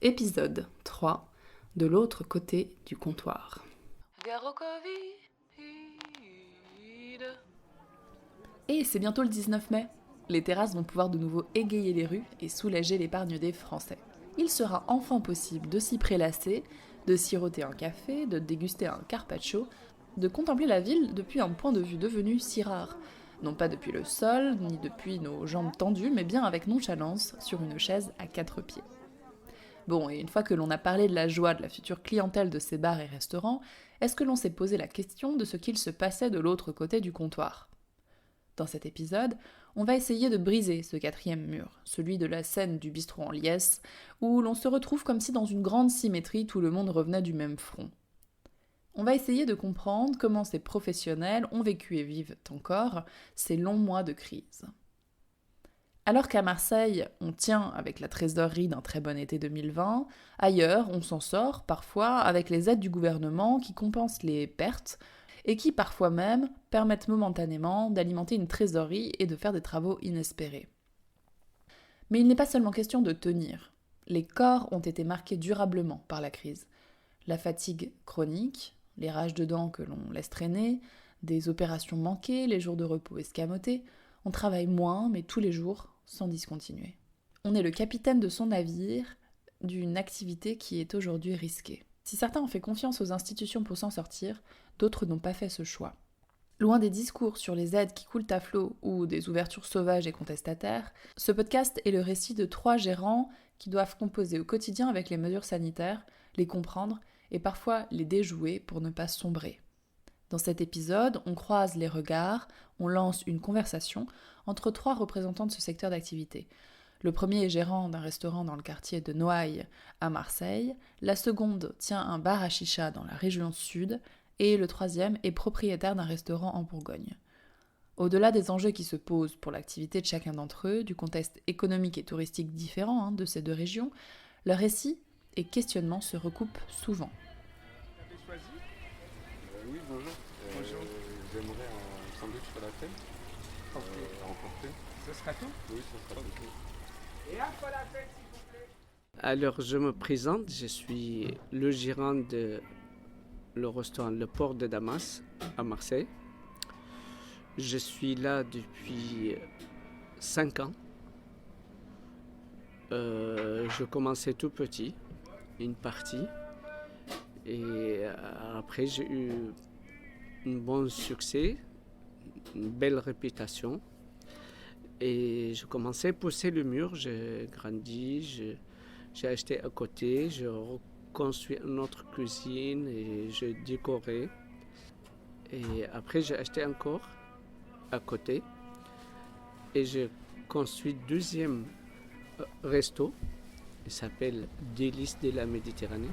Épisode 3, de l'autre côté du comptoir. Et c'est bientôt le 19 mai. Les terrasses vont pouvoir de nouveau égayer les rues et soulager l'épargne des Français. Il sera enfin possible de s'y prélasser, de siroter un café, de déguster un carpaccio, de contempler la ville depuis un point de vue devenu si rare. Non pas depuis le sol, ni depuis nos jambes tendues, mais bien avec nonchalance sur une chaise à 4 pieds. Bon, et une fois que l'on a parlé de la joie de la future clientèle de ces bars et restaurants, est-ce que l'on s'est posé la question de ce qu'il se passait de l'autre côté du comptoir ? Dans cet épisode, on va essayer de briser ce quatrième mur, celui de la scène du bistrot en liesse, où l'on se retrouve comme si dans une grande symétrie tout le monde revenait du même front. On va essayer de comprendre comment ces professionnels ont vécu et vivent encore ces longs mois de crise. Alors qu'à Marseille, on tient avec la trésorerie d'un très bon été 2020, ailleurs, on s'en sort parfois avec les aides du gouvernement qui compensent les pertes et qui parfois même permettent momentanément d'alimenter une trésorerie et de faire des travaux inespérés. Mais il n'est pas seulement question de tenir. Les corps ont été marqués durablement par la crise. La fatigue chronique, les rages de dents que l'on laisse traîner, des opérations manquées, les jours de repos escamotés, on travaille moins, mais tous les jours, sans discontinuer. On est le capitaine de son navire, d'une activité qui est aujourd'hui risquée. Si certains ont fait confiance aux institutions pour s'en sortir, d'autres n'ont pas fait ce choix. Loin des discours sur les aides qui coulent à flot ou des ouvertures sauvages et contestataires, ce podcast est le récit de 3 gérants qui doivent composer au quotidien avec les mesures sanitaires, les comprendre et parfois les déjouer pour ne pas sombrer. Dans cet épisode, on croise les regards, on lance une conversation entre 3 représentants de ce secteur d'activité. Le premier est gérant d'un restaurant dans le quartier de Noailles à Marseille, la seconde tient un bar à chicha dans la région sud, et le troisième est propriétaire d'un restaurant en Bourgogne. Au-delà des enjeux qui se posent pour l'activité de chacun d'entre eux, du contexte économique et touristique différent de ces 2 régions, leurs récits et questionnements se recoupent souvent. Oui, bonjour. Bonjour. J'aimerais un sandwich falafel Ok. à emporter. Ce sera tout. Oui, ça sera tout. Et un falafel, s'il vous plaît. Alors, je me présente, je suis le gérant de le restaurant Le Port de Damas à Marseille. Je suis là depuis 5 ans. Je commençais tout petit, une partie. Et après, j'ai eu un bon succès, une belle réputation. Et je commençais à pousser le mur, j'ai grandi, j'ai acheté à côté, j'ai reconstruit une autre cuisine et j'ai décoré. Et après, j'ai acheté encore à côté et j'ai construit deuxième resto. Il s'appelle Délices de la Méditerranée.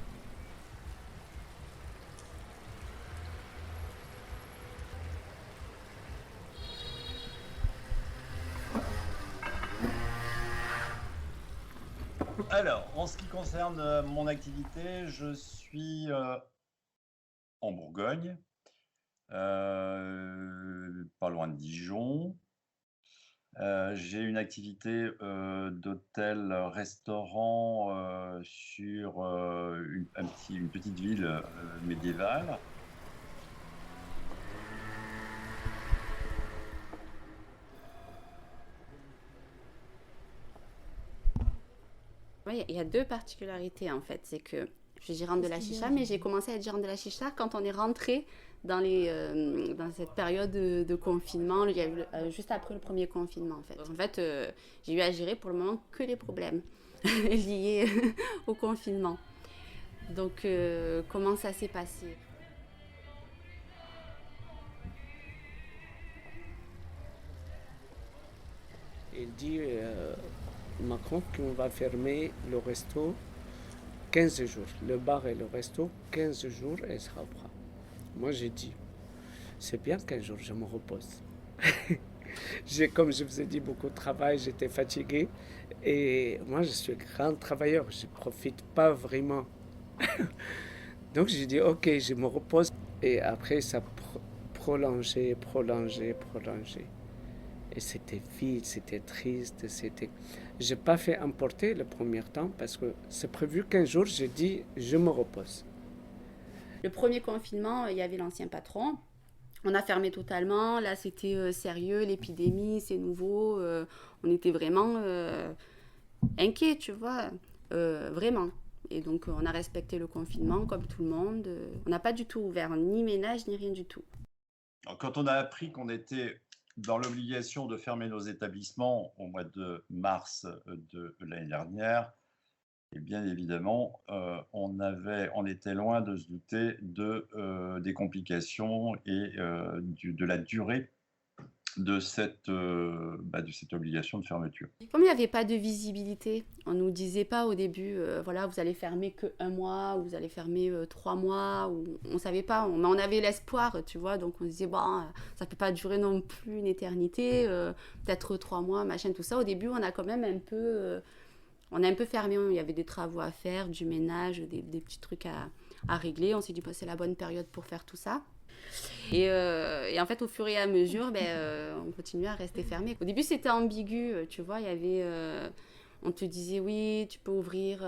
Alors, en ce qui concerne mon activité, je suis en Bourgogne, pas loin de Dijon. J'ai une activité d'hôtel-restaurant sur une petite ville médiévale. Oui, il y a 2 particularités en fait. C'est que je suis gérante de la chicha, mais j'ai commencé à être gérante de la chicha quand on est rentré dans cette période de confinement, il y a eu, juste après le premier confinement en fait. En fait, j'ai eu à gérer pour le moment que les problèmes liés au confinement. Donc, comment ça s'est passé ? Il dit Macron qu'on va fermer le resto 15 jours. Le bar et le resto, 15 jours, et sera prêt. Moi, j'ai dit, c'est bien 15 jours, je me repose. Comme je vous ai dit, beaucoup de travail, j'étais fatigué. Et moi, je suis un grand travailleur, je ne profite pas vraiment. Donc, j'ai dit, ok, je me repose. Et après, ça prolongé. Et c'était vide, c'était triste, c'était... J'ai pas fait importer le premier temps parce que c'est prévu 15 jours, j'ai dit je me repose. Le premier confinement, il y avait l'ancien patron. On a fermé totalement. Là, c'était sérieux, l'épidémie, c'est nouveau. On était vraiment inquiets, tu vois, vraiment. Et donc, on a respecté le confinement comme tout le monde. On n'a pas du tout ouvert ni ménage, ni rien du tout. Alors, quand on a appris qu'on était dans l'obligation de fermer nos établissements au mois de mars de l'année dernière, et bien évidemment, on était loin de se douter des complications et de la durée de cette obligation de fermeture. Comme il n'y avait pas de visibilité, on ne nous disait pas au début, voilà, vous allez fermer que 1 mois, ou vous allez fermer 3 mois, ou on ne savait pas, mais on avait l'espoir, tu vois, donc on se disait, bon, ça ne peut pas durer non plus une éternité, peut-être 3 mois, machin, tout ça. Au début, on a quand même un peu... on a un peu fermé, il y avait des travaux à faire, du ménage, des petits trucs à régler. On s'est dit, bah, c'est la bonne période pour faire tout ça. Et en fait, au fur et à mesure, on continuait à rester fermé. Au début, c'était ambigu, tu vois. Il y avait, on te disait, oui, tu peux ouvrir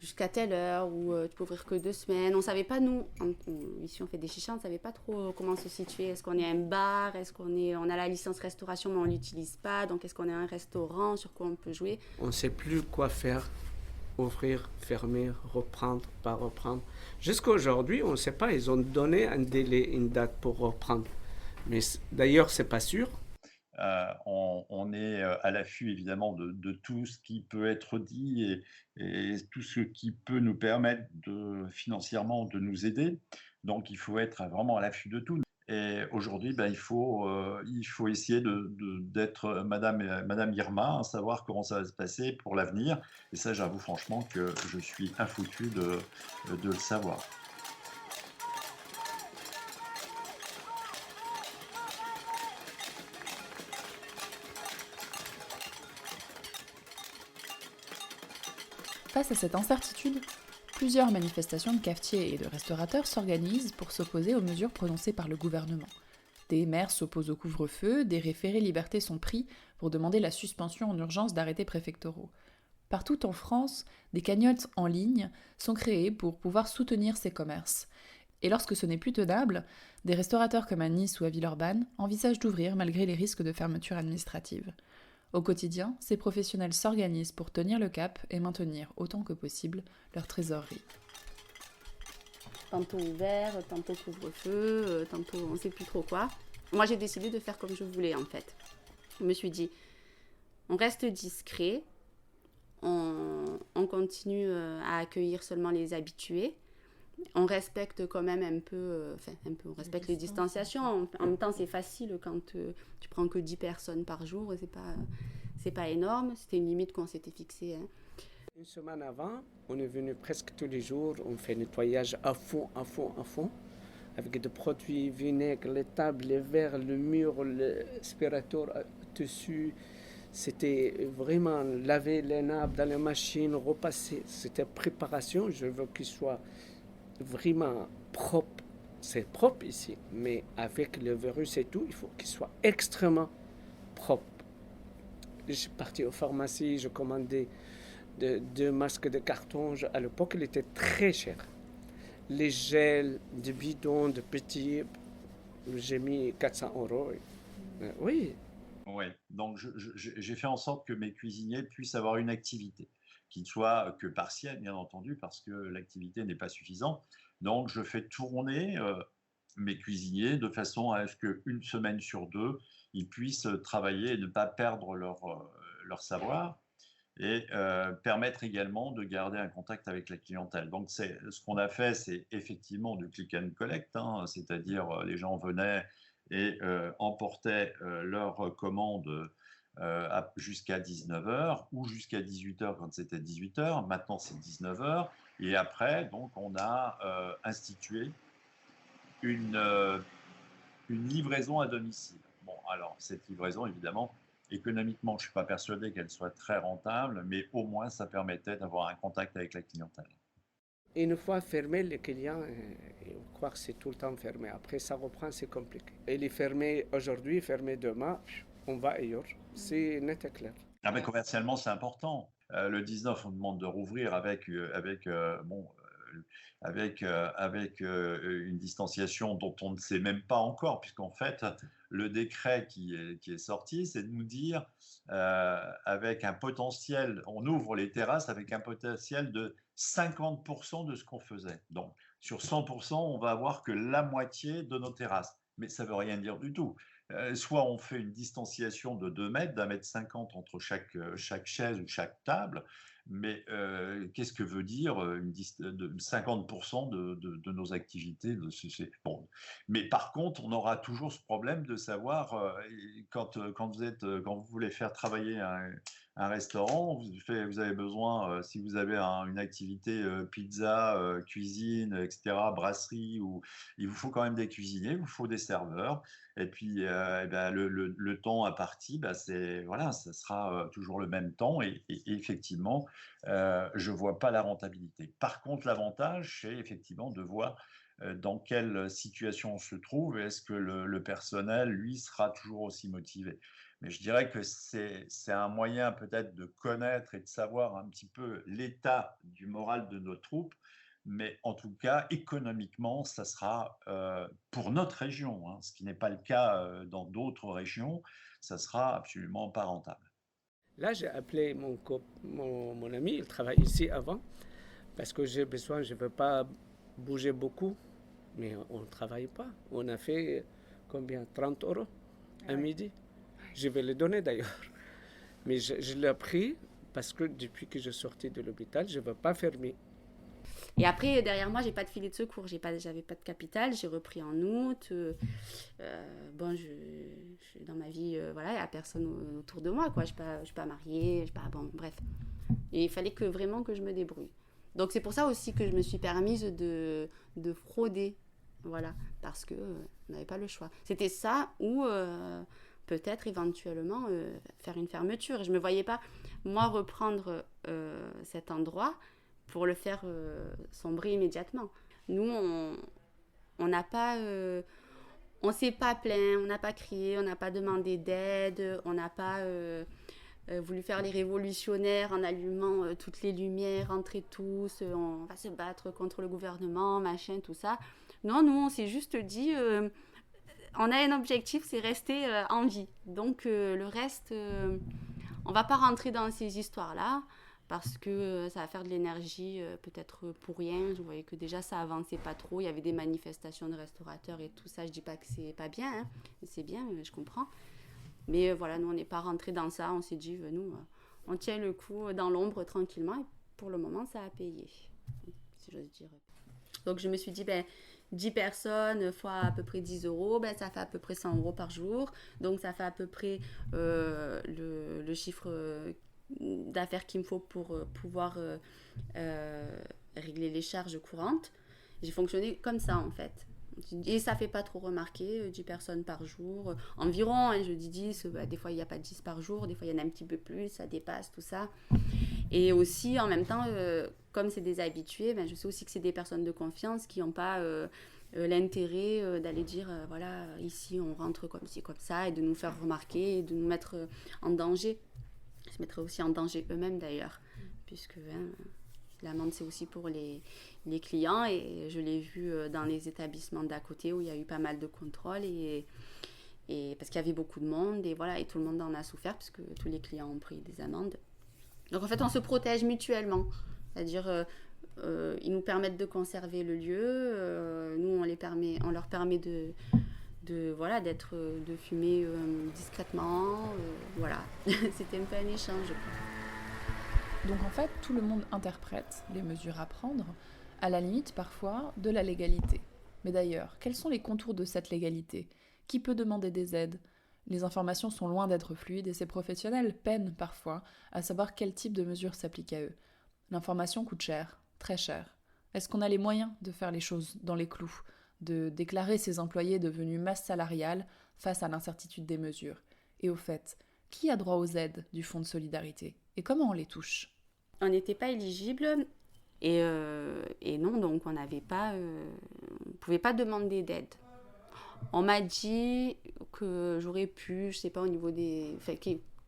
jusqu'à telle heure ou tu peux ouvrir que 2 semaines. On ne savait pas, nous, ici on fait des chichas, on ne savait pas trop comment se situer. Est-ce qu'on est un bar? Est-ce on a la licence restauration mais on ne l'utilise pas? Donc est-ce qu'on est un restaurant? Sur quoi on peut jouer? On ne sait plus quoi faire, ouvrir, fermer, reprendre, pas reprendre. Jusqu'à aujourd'hui, on ne sait pas, ils ont donné un délai, une date pour reprendre. Mais d'ailleurs, ce n'est pas sûr. On est à l'affût évidemment de tout ce qui peut être dit et tout ce qui peut nous permettre financièrement de nous aider. Donc il faut être vraiment à l'affût de tout. Et aujourd'hui, il faut essayer d'être Madame Irma, savoir comment ça va se passer pour l'avenir. Et ça, j'avoue franchement que je suis infoutu de le savoir. Face à cette incertitude, plusieurs manifestations de cafetiers et de restaurateurs s'organisent pour s'opposer aux mesures prononcées par le gouvernement. Des maires s'opposent au couvre-feu, des référés liberté sont pris pour demander la suspension en urgence d'arrêtés préfectoraux. Partout en France, des cagnottes en ligne sont créées pour pouvoir soutenir ces commerces. Et lorsque ce n'est plus tenable, des restaurateurs comme à Nice ou à Villeurbanne envisagent d'ouvrir malgré les risques de fermeture administrative. Au quotidien, ces professionnels s'organisent pour tenir le cap et maintenir autant que possible leur trésorerie. Tantôt ouvert, tantôt couvre-feu, tantôt on ne sait plus trop quoi. Moi, j'ai décidé de faire comme je voulais, en fait. Je me suis dit, on reste discret, on continue à accueillir seulement les habitués, on respecte quand même un peu, on respecte les distanciations. En même temps, c'est facile quand tu prends que 10 personnes par jour, c'est pas énorme. C'était une limite qu'on s'était fixée. Hein. Une semaine avant, on est venu presque tous les jours, on fait nettoyage à fond, avec des produits, vinaigre, les tables, les verres, le mur, l'aspirateur dessus. C'était vraiment laver les nappes dans les machines, repasser. C'était préparation, je veux qu'il soit vraiment propre. C'est propre ici, mais avec le virus et tout, il faut qu'il soit extrêmement propre. Je suis parti aux pharmacies, je commandais 2 masques de carton. À l'époque, il était très cher. Les gels, des bidons, de petits, j'ai mis 400 €. Oui. Oui, donc j'ai fait en sorte que mes cuisiniers puissent avoir une activité qui ne soit que partielle, bien entendu, parce que l'activité n'est pas suffisante. Donc, je fais tourner mes cuisiniers de façon à ce qu'une semaine sur 2, ils puissent travailler et ne pas perdre leur savoir et permettre également de garder un contact avec la clientèle. Donc, ce qu'on a fait, c'est effectivement du click and collect, hein, c'est-à-dire les gens venaient et emportaient leurs commandes jusqu'à 19h ou jusqu'à 18h quand c'était 18h. Maintenant, c'est 19h. Et après, donc, on a institué une livraison à domicile. Bon, alors, cette livraison, évidemment, économiquement, je ne suis pas persuadé qu'elle soit très rentable, mais au moins, ça permettait d'avoir un contact avec la clientèle. Une fois fermé, les clients croient que c'est tout le temps fermé. Après, ça reprend, c'est compliqué. Il est fermé aujourd'hui, fermé demain. on va ailleurs. C'est net et clair. Ah ben, commercialement, c'est important. Le 19, on demande de rouvrir avec une distanciation dont on ne sait même pas encore, puisqu'en fait, le décret qui est sorti, c'est de nous dire, avec un potentiel, on ouvre les terrasses avec un potentiel de 50% de ce qu'on faisait. Donc, sur 100%, on va avoir que la moitié de nos terrasses. Mais ça ne veut rien dire du tout. Soit on fait une distanciation de 2 mètres, d'1,50 m entre chaque chaise ou chaque table, mais qu'est-ce que veut dire 50% de nos activités bon. Mais par contre, on aura toujours ce problème de savoir, quand vous voulez faire travailler un restaurant, vous avez besoin, si vous avez une activité pizza, cuisine, etc., brasserie, il vous faut quand même des cuisiniers, il vous faut des serveurs. Et puis, le temps imparti, ça sera toujours le même temps. Et effectivement, je ne vois pas la rentabilité. Par contre, l'avantage, c'est effectivement de voir dans quelle situation on se trouve et est-ce que le personnel, lui, sera toujours aussi motivé. Mais je dirais que c'est un moyen peut-être de connaître et de savoir un petit peu l'état du moral de nos troupes. Mais en tout cas, économiquement, ça sera pour notre région, ce qui n'est pas le cas dans d'autres régions, ça sera absolument pas rentable. Là, j'ai appelé mon ami, il travaille ici avant, parce que j'ai besoin, je ne veux pas bouger beaucoup, mais on ne travaille pas. On a fait combien? 30 € à midi. Je vais les donner d'ailleurs. Mais je l'ai pris parce que depuis que je suis sorti de l'hôpital, je ne veux pas fermer. Et après, derrière moi, j'ai pas de filet de secours, j'avais pas de capital, j'ai repris en août. Je suis dans ma vie, voilà, il n'y a personne autour de moi, quoi. Je suis pas mariée, bon, bref. Et il fallait vraiment que je me débrouille. Donc c'est pour ça aussi que je me suis permise de frauder, voilà, parce que on n'avait pas le choix. C'était ça ou peut-être éventuellement faire une fermeture. Je me voyais pas, moi, reprendre cet endroit pour le faire sombrer immédiatement. Nous, on n'a pas... on s'est pas plaint, on n'a pas crié, on n'a pas demandé d'aide, on n'a pas voulu faire les révolutionnaires en allumant toutes les lumières, entrez tous, on va se battre contre le gouvernement, machin, tout ça. Non, nous, on s'est juste dit, on a un objectif, c'est rester en vie. Donc, le reste, on va pas rentrer dans ces histoires-là, parce que ça va faire de l'énergie peut-être pour rien. Je voyais que déjà ça avançait pas trop, il y avait des manifestations de restaurateurs et tout ça. Je dis pas que c'est pas bien, hein. C'est bien, je comprends, mais voilà, nous on n'est pas rentré dans ça. On s'est dit, nous on tient le coup dans l'ombre tranquillement, et pour le moment ça a payé, si j'ose dire. Donc je me suis dit, 10 personnes fois à peu près 10 €, ça fait à peu près 100 € par jour, donc ça fait à peu près le chiffre d'affaires qu'il me faut pour pouvoir régler les charges courantes. J'ai fonctionné comme ça en fait, et ça fait pas trop remarquer, 10 personnes par jour environ, je dis 10, des fois il n'y a pas 10 par jour, des fois il y en a un petit peu plus, ça dépasse tout ça. Et aussi en même temps, comme c'est des habitués, je sais aussi que c'est des personnes de confiance qui n'ont pas l'intérêt d'aller dire voilà, ici on rentre comme ci comme ça, et de nous faire remarquer et de nous mettre en danger. Ils se mettraient aussi en danger eux-mêmes d'ailleurs, puisque l'amende c'est aussi pour les clients, et je l'ai vu dans les établissements d'à côté où il y a eu pas mal de contrôles, et parce qu'il y avait beaucoup de monde, et voilà, et tout le monde en a souffert puisque tous les clients ont pris des amendes. Donc en fait on se protège mutuellement, c'est-à-dire ils nous permettent de conserver le lieu, nous on leur permet de fumer discrètement, voilà. C'était un peu un échange. Donc en fait, tout le monde interprète les mesures à prendre, à la limite parfois de la légalité. Mais d'ailleurs, quels sont les contours de cette légalité? Qui peut demander des aides? Les informations sont loin d'être fluides et ces professionnels peinent parfois à savoir quel type de mesures s'applique à eux. L'information coûte cher, très cher. Est-ce qu'on a les moyens de faire les choses dans les clous, de déclarer ces employés devenus masse salariale face à l'incertitude des mesures? Et au fait, qui a droit aux aides du Fonds de solidarité? Et comment on les touche? On n'était pas éligible et non, donc on ne pouvait pas demander d'aide. On m'a dit que j'aurais pu, je sais pas, au niveau des... Enfin,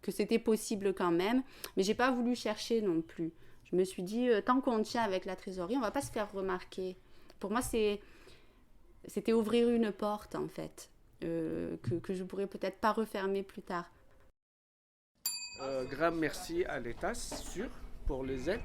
que c'était possible quand même, mais j'ai pas voulu chercher non plus. Je me suis dit, tant qu'on tient avec la trésorerie, on va pas se faire remarquer. Pour moi, c'était ouvrir une porte, en fait, que je pourrais peut-être pas refermer plus tard. Grand merci à l'État, c'est sûr, pour les aides,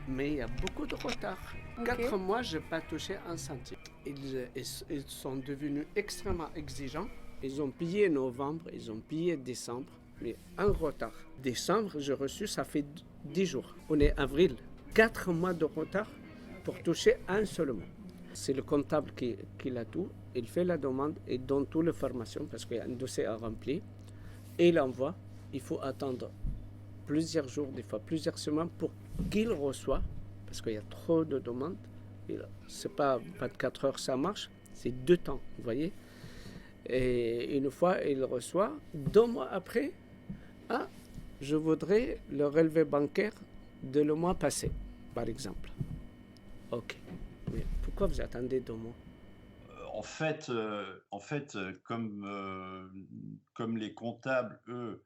mais il y a beaucoup de retard. Ok. 4 mois, je n'ai pas touché un centime. Ils sont devenus extrêmement exigeants. Ils ont payé novembre, ils ont payé décembre, mais en retard. Décembre, j'ai reçu, ça fait 10 jours. On est avril. 4 mois de retard pour toucher un seul mois. C'est le comptable qui a tout. Il fait la demande et donne toutes les formations parce qu'il y a un dossier à remplir. Et il envoie. Il faut attendre plusieurs jours, des fois plusieurs semaines pour qu'il reçoive, parce qu'il y a trop de demandes. Ce n'est pas 24 heures ça marche, c'est 2 temps, vous voyez. Et une fois il reçoit, 2 mois après, je voudrais le relevé bancaire de le mois passé, par exemple. Ok, mais pourquoi vous attendez 2 mois? En fait, comme les comptables, eux,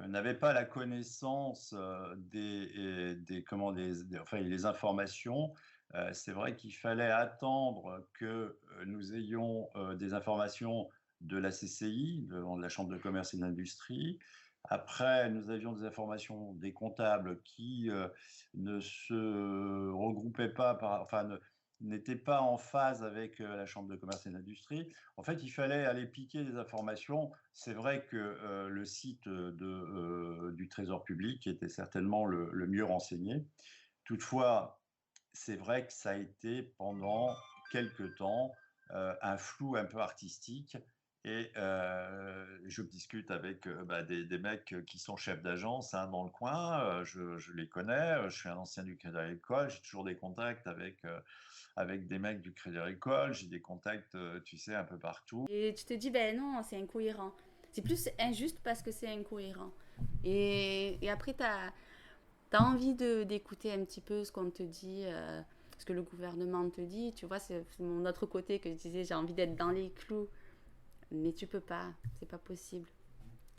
n'avaient pas la connaissance les informations. C'est vrai qu'il fallait attendre que nous ayons des informations de la CCI, de la Chambre de commerce et d'industrie. Après, nous avions des informations des comptables qui ne se regroupaient pas, n'étaient pas en phase avec la Chambre de commerce et d'industrie. En fait, il fallait aller piquer des informations. C'est vrai que le site du Trésor public était certainement le mieux renseigné. Toutefois, c'est vrai que ça a été pendant quelques temps un flou un peu artistique. Et je discute avec des mecs qui sont chefs d'agence dans le coin. Je les connais. Je suis un ancien du Crédit Agricole. J'ai toujours des contacts avec des mecs du Crédit Agricole. J'ai des contacts, tu sais, un peu partout. Et tu te dis, ben non, c'est incohérent. C'est plus injuste parce que c'est incohérent. Et après, tu as envie d'écouter un petit peu ce qu'on te dit, ce que le gouvernement te dit. Tu vois, c'est mon autre côté que je disais, j'ai envie d'être dans les clous. Mais tu peux pas, c'est pas possible.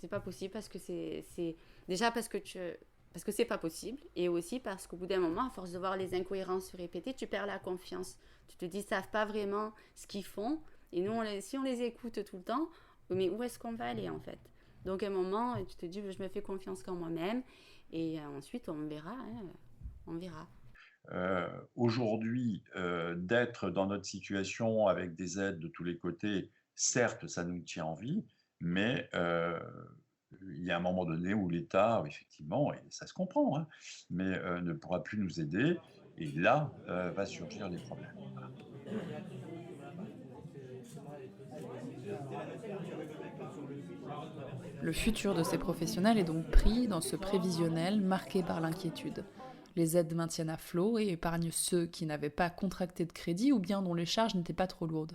C'est pas possible parce que c'est déjà parce que c'est pas possible, et aussi parce qu'au bout d'un moment, à force de voir les incohérences se répéter, tu perds la confiance. Tu te dis, ils savent pas vraiment ce qu'ils font, et nous, si on les écoute tout le temps, mais où est-ce qu'on va aller en fait? Donc à un moment, tu te dis, je me fais confiance qu'en moi-même, et ensuite on verra, hein, on verra. Aujourd'hui, d'être dans notre situation avec des aides de tous les côtés, certes, ça nous tient en vie, mais il y a un moment donné où l'État, effectivement, et ça se comprend, hein, mais ne pourra plus nous aider, et là va surgir les problèmes. Voilà. Le futur de ces professionnels est donc pris dans ce prévisionnel marqué par l'inquiétude. Les aides maintiennent à flot et épargnent ceux qui n'avaient pas contracté de crédit ou bien dont les charges n'étaient pas trop lourdes.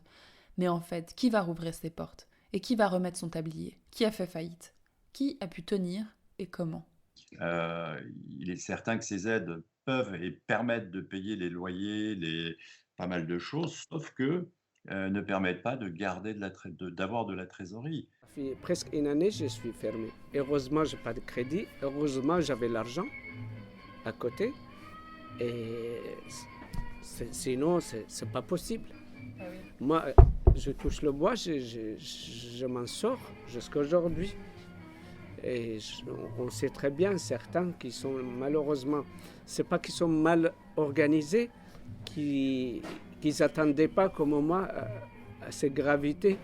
Mais en fait, qui va rouvrir ses portes? Et qui va remettre son tablier? Qui a fait faillite? Qui a pu tenir et comment? Il est certain que ces aides peuvent et permettent de payer les loyers, pas mal de choses, sauf que ne permettent pas de garder d'avoir de la trésorerie. Ça fait presque une année, je suis fermé. Heureusement, je n'ai pas de crédit. Heureusement, j'avais l'argent à côté. Et sinon, ce n'est pas possible. Ah oui. Moi, je touche le bois, je m'en sors jusqu'à aujourd'hui. Et on sait très bien, certains qui sont malheureusement, c'est pas qu'ils sont mal organisés, qu'ils n'attendaient pas comme moi à ces gravités.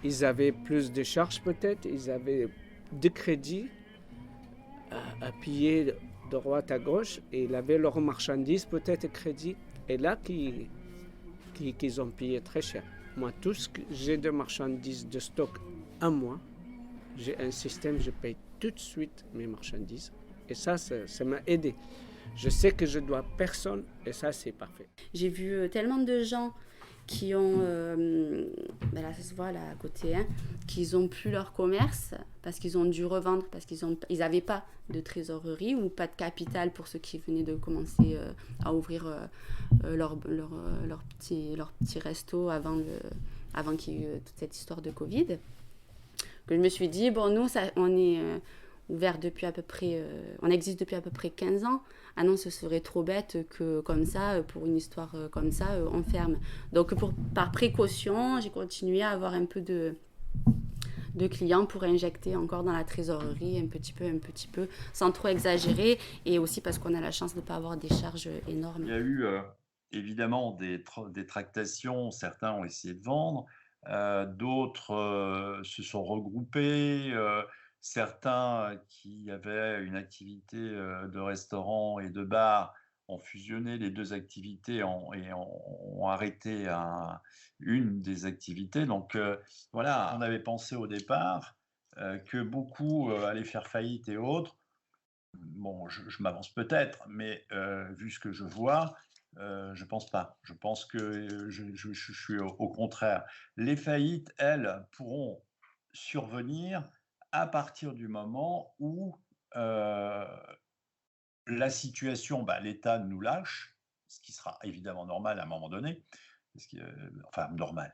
Ils avaient plus de charges peut-être, ils avaient de crédits à payer de droite à gauche, et ils avaient leurs marchandises peut-être crédit. Et là, qu'ils ont payé très cher. Moi, tout ce que j'ai de marchandises de stock à moi, j'ai un système, je paye tout de suite mes marchandises. Et ça m'a aidé. Je sais que je dois personne, et ça, c'est parfait. J'ai vu tellement de gens qui ont, là ça se voit là à côté, hein, qu'ils n'ont plus leur commerce parce qu'ils ont dû revendre, parce qu'ils n'avaient pas de trésorerie ou pas de capital pour ceux qui venaient de commencer à ouvrir leur petit resto avant avant qu'il y ait eu toute cette histoire de Covid, que je me suis dit, bon, nous, on est ouvert depuis à peu près, on existe depuis à peu près 15 ans. Ah non, ce serait trop bête que comme ça, pour une histoire comme ça, on ferme. Donc par précaution, j'ai continué à avoir un peu de clients pour injecter encore dans la trésorerie un petit peu, sans trop exagérer, et aussi parce qu'on a la chance de ne pas avoir des charges énormes. Il y a eu évidemment des tractations, certains ont essayé de vendre, d'autres se sont regroupés, certains qui avaient une activité de restaurant et de bar ont fusionné les deux activités et ont arrêté une des activités. Donc voilà, on avait pensé au départ que beaucoup allaient faire faillite et autres. Bon, je m'avance peut-être, mais vu ce que je vois, je pense pas. Je pense que je suis au contraire. Les faillites, elles, pourront survenir à partir du moment où la situation, l'État nous lâche, ce qui sera évidemment normal à un moment donné, enfin normal.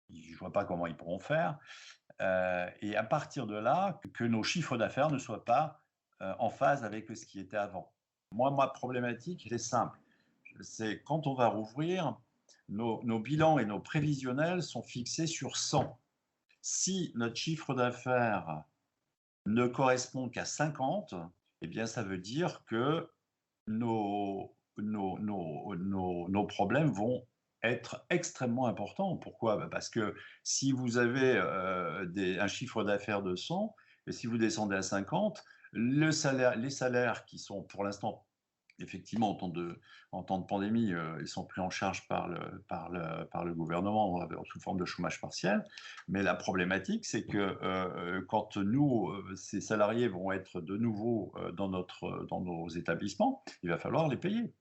Je ne vois pas comment ils pourront faire. Et à partir de là, que nos chiffres d'affaires ne soient pas en phase avec ce qui était avant. Moi, ma problématique, elle est simple. C'est quand on va rouvrir, nos bilans et nos prévisionnels sont fixés sur 100. Si notre chiffre d'affaires ne correspond qu'à 50, eh bien, ça veut dire que nos problèmes vont être extrêmement importants. Pourquoi? Parce que si vous avez un chiffre d'affaires de 100, et si vous descendez à 50, les salaires qui sont pour l'instant, effectivement, en temps de pandémie, ils sont pris en charge par le gouvernement sous forme de chômage partiel. Mais la problématique, c'est que quand nous, ces salariés vont être de nouveau dans nos établissements, il va falloir les payer.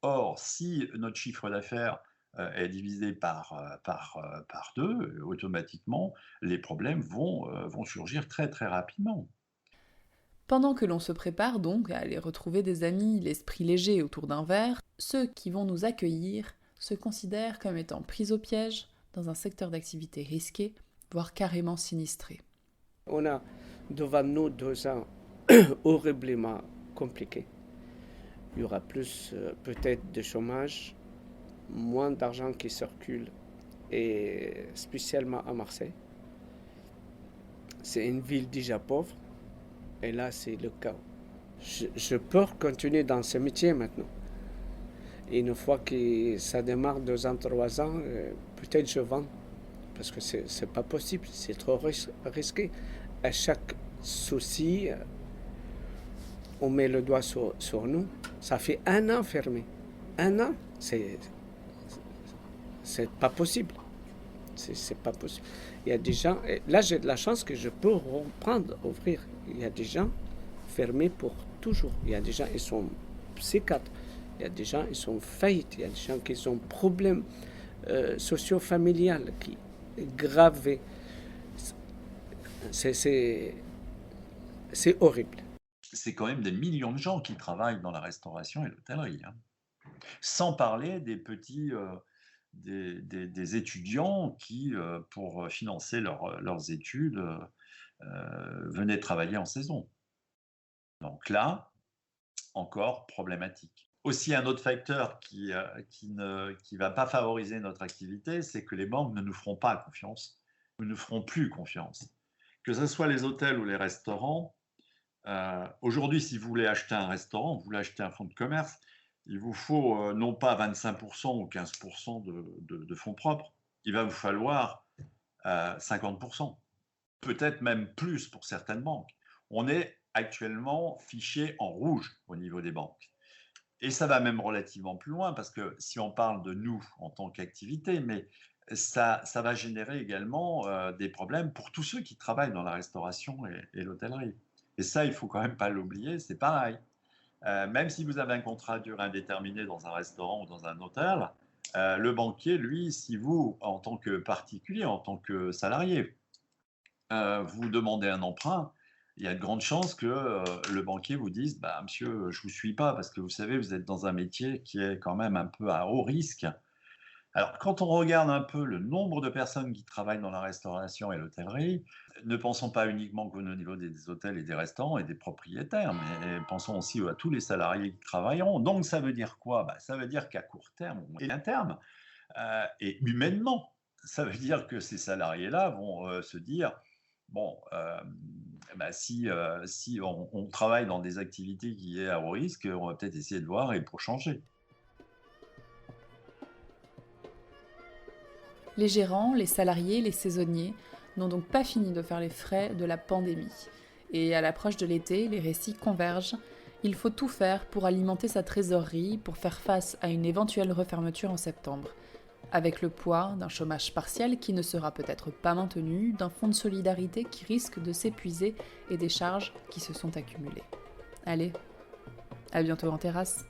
Or, si notre chiffre d'affaires est divisé par 2, automatiquement, les problèmes vont surgir très très rapidement. Pendant que l'on se prépare donc à aller retrouver des amis l'esprit léger autour d'un verre, ceux qui vont nous accueillir se considèrent comme étant pris au piège dans un secteur d'activité risqué, voire carrément sinistré. On a devant nous 2 ans horriblement compliqués. Il y aura plus peut-être de chômage, moins d'argent qui circule, et spécialement à Marseille. C'est une ville déjà pauvre, et là c'est le chaos. Je peux continuer dans ce métier maintenant. Et une fois que ça démarre 2 ans, 3 ans, peut-être je vends. Parce que c'est pas possible, c'est trop risqué. À chaque souci, on met le doigt sur nous. Ça fait 1 an fermé. 1 an, c'est pas possible. C'est pas possible. Il y a des gens, là j'ai de la chance que je peux reprendre, ouvrir. Il y a des gens fermés pour toujours. Il y a des gens, ils sont psychiatres. Il y a des gens, ils sont faillites. Il y a des gens qui ont problèmes socio-familiales qui gravés. C'est horrible. C'est quand même des millions de gens qui travaillent dans la restauration et l'hôtellerie, hein. Sans parler des petits, des étudiants qui, pour financer leurs études, venaient travailler en saison. Donc là, encore problématique. Aussi, un autre facteur qui va pas favoriser notre activité, c'est que les banques ne nous feront pas confiance, ou ne feront plus confiance. Que ce soit les hôtels ou les restaurants, aujourd'hui, si vous voulez acheter un restaurant, vous voulez acheter un fonds de commerce, il vous faut non pas 25% ou 15% de fonds propres, il va vous falloir 50%, peut-être même plus pour certaines banques. On est actuellement fiché en rouge au niveau des banques. Et ça va même relativement plus loin, parce que si on parle de nous en tant qu'activité, mais ça va générer également des problèmes pour tous ceux qui travaillent dans la restauration et l'hôtellerie. Et ça, il ne faut quand même pas l'oublier, c'est pareil. Même si vous avez un contrat à durée indéterminée dans un restaurant ou dans un hôtel, le banquier, lui, si vous, en tant que particulier, en tant que salarié, vous demandez un emprunt, il y a de grandes chances que le banquier vous dise « Monsieur, je ne vous suis pas parce que vous savez, vous êtes dans un métier qui est quand même un peu à haut risque. Alors, quand on regarde un peu le nombre de personnes qui travaillent dans la restauration et l'hôtellerie, ne pensons pas uniquement qu'au niveau des hôtels et des restaurants et des propriétaires, mais pensons aussi à tous les salariés qui travailleront. Donc, ça veut dire quoi? Ça veut dire qu'à court terme ou moyen terme, et humainement, ça veut dire que ces salariés-là vont se dire, bon, si on travaille dans des activités qui est à haut risque, on va peut-être essayer de voir et pour changer. Les gérants, les salariés, les saisonniers n'ont donc pas fini de faire les frais de la pandémie. Et à l'approche de l'été, les récits convergent. Il faut tout faire pour alimenter sa trésorerie, pour faire face à une éventuelle refermeture en septembre. Avec le poids d'un chômage partiel qui ne sera peut-être pas maintenu, d'un fonds de solidarité qui risque de s'épuiser et des charges qui se sont accumulées. Allez, à bientôt en terrasse.